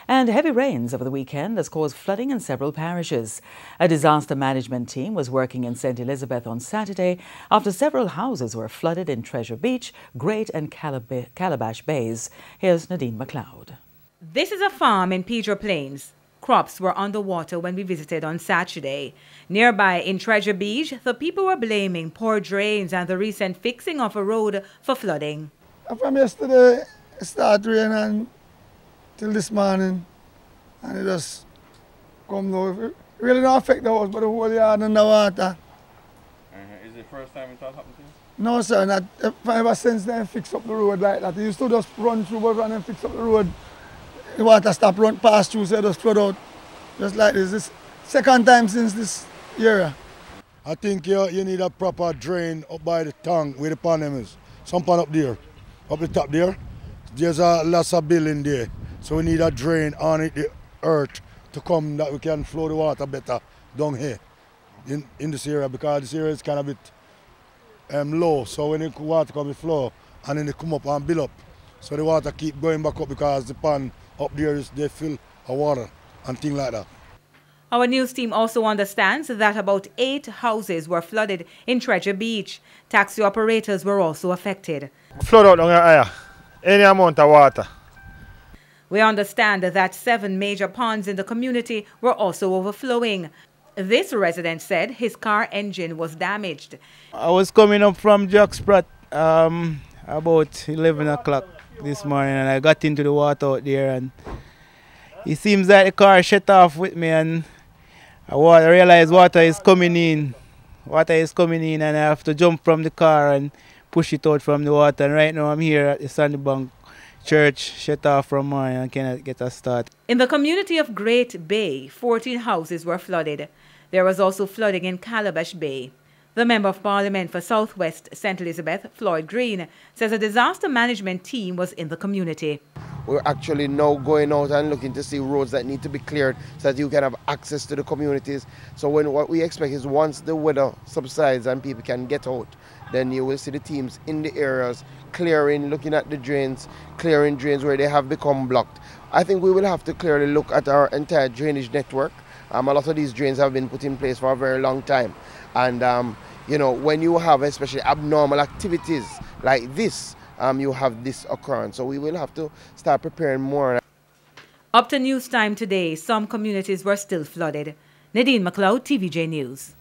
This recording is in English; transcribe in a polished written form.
And heavy rains over the weekend has caused flooding in several parishes. A disaster management team was working in St. Elizabeth on Saturday after several houses were flooded in Treasure Beach, Great and Calabash Bays. Here's Nadine McLeod. This is a farm in Pedro Plains. Crops were underwater when we visited on Saturday. Nearby in Treasure Beach, the people were blaming poor drains and the recent fixing of a road for flooding. From yesterday, it started raining till this morning, and it just come now. It really don't affect the house, but the whole yard under water. Is it the first time it happened to you? No, sir, not ever since they fix up the road like that. They used to just run through, but run and fix up the road. The water stop run past through, so it just flood out. Just like this. This second time since this year. I think you need a proper drain up by the tank where the panel is. Some pan up there, up the top there. There's a lots of building there. So we need a drain on it, the earth to come that we can flow the water better down here in this area, because this area is kind of a bit low. So when the water come to flow and then they come up and build up. So the water keep going back up because the pan up there they fill of water and things like that. Our news team also understands that about 8 houses were flooded in Treasure Beach. Taxi operators were also affected. Flood out down here, any amount of water. We understand that 7 major ponds in the community were also overflowing. This resident said his car engine was damaged. I was coming up from Jacksprat about 11 o'clock this morning, and I got into the water out there, and it seems like the car shut off with me, and I realized water is coming in. Water is coming in, and I have to jump from the car and push it out from the water. And right now I'm here at the Sandybank Church, shut off from mine, and cannot get a start. In the community of Great Bay, 14 houses were flooded. There was also flooding in Calabash Bay. The Member of Parliament for Southwest St. Elizabeth, Floyd Green, says a disaster management team was in the community. We're actually now going out and looking to see roads that need to be cleared so that you can have access to the communities. So what we expect is once the weather subsides and people can get out, then you will see the teams in the areas clearing, looking at the drains, clearing drains where they have become blocked. I think we will have to clearly look at our entire drainage network. A lot of these drains have been put in place for a very long time. And you know, when you have especially abnormal activities like this, you have this occurrence. So we will have to start preparing more. Up to news time today, some communities were still flooded. Nadine McLeod, TVJ News.